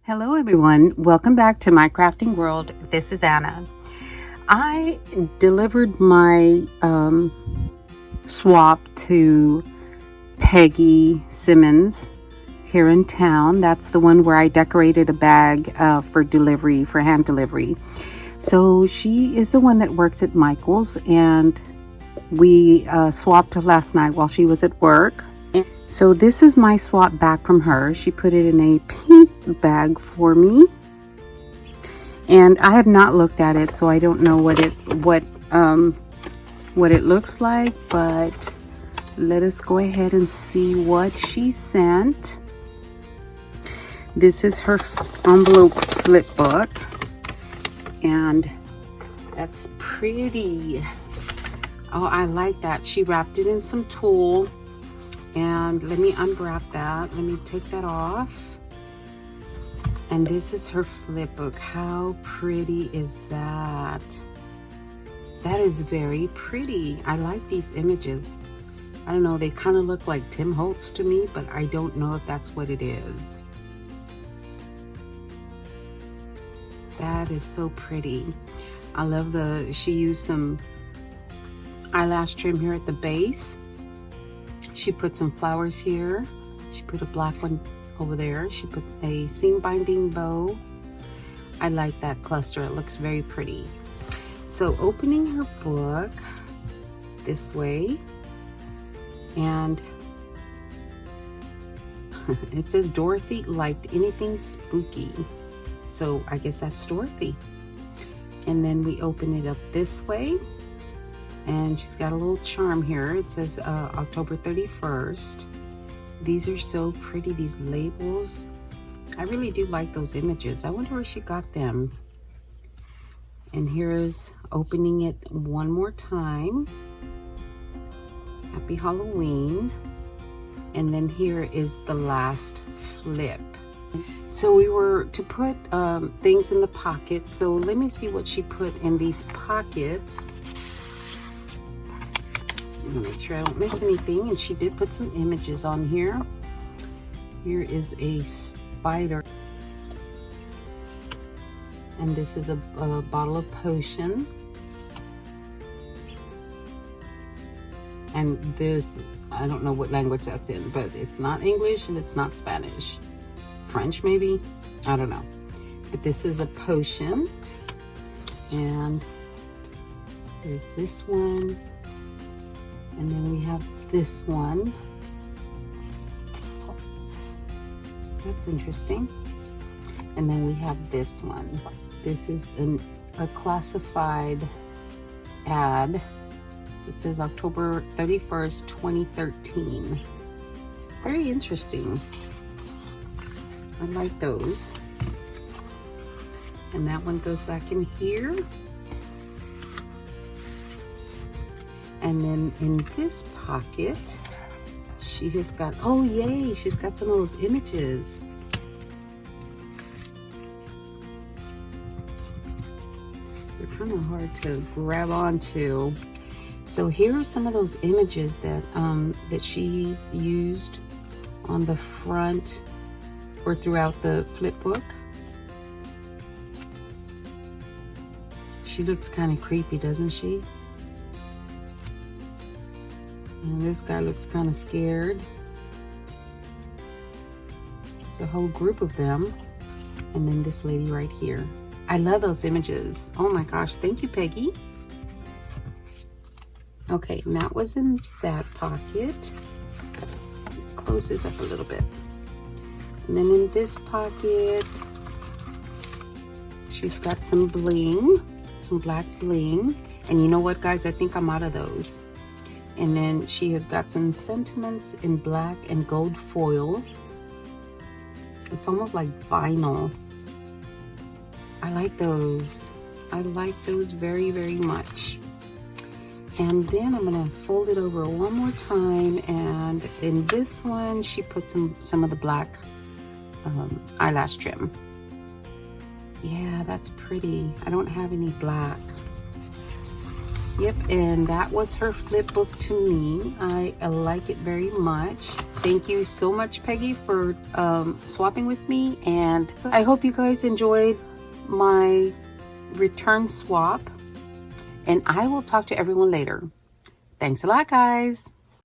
Hello everyone, welcome back to my crafting world. This is Anna. I delivered my swap to Peggy Simmons here in town. That's the one where I decorated a bag for delivery, for hand delivery. So she is the one that works at Michael's, and we swapped last night while she was at work. So this is my swap back from her. She put it in a pink bag for me, and I have not looked at it, so I don't know what it looks like. But let us go ahead and see what she sent. This is her envelope flip book, and that's pretty. Oh, I like that. She wrapped it in some tulle. And let me unwrap that. Let me take that off. And this is her flip book. How pretty is that? That is very pretty. I like these images. I don't know, they kind of look like Tim Holtz to me, but I don't know if that's what it is. That is so pretty. I love she used some eyelash trim here at the base. She put some flowers here. She put a black one over there. She put a seam binding bow. I like that cluster. It looks very pretty. So opening her book this way, and it says Dorothy liked anything spooky. So I guess that's Dorothy. And then we open it up this way. And she's got a little charm here. It says October 31st. These are so pretty, these labels. I really do like those images. I wonder where she got them. And here is opening it one more time. Happy Halloween. And then here is the last flip. So we were to put things in the pocket. So let me see what she put in these pockets. Make sure I don't miss anything. And she did put some images on here. Here is a spider, and this is a bottle of potion, and this, I don't know what language that's in, but it's not English and it's not Spanish. French maybe, I don't know. But this is a potion, and there's this one. And then we have this one. That's interesting. And then we have this one. This is a classified ad. It says October 31st, 2013. Very interesting. I like those. And that one goes back in here. And then in this pocket, she has got, oh yay, she's got some of those images. They're kind of hard to grab onto. So here are some of those images that that she's used on the front or throughout the flip book. She looks kind of creepy, doesn't she? And this guy looks kind of scared. There's a whole group of them. And then this lady right here. I love those images. Oh my gosh, thank you, Peggy. Okay, and that was in that pocket. Close this up a little bit. And then in this pocket, she's got some bling, some black bling. And you know what, guys? I think I'm out of those. And then she has got some sentiments in black and gold foil. It's almost like vinyl. I like those. I like those very, very much. And then I'm gonna fold it over one more time. And in this one, she put some of the black eyelash trim. Yeah, that's pretty. I don't have any black. Yep, and that was her flip book to me. I like it very much. Thank you so much, Peggy, for swapping with me, and I hope you guys enjoyed my return swap, and I will talk to everyone later. Thanks a lot, guys.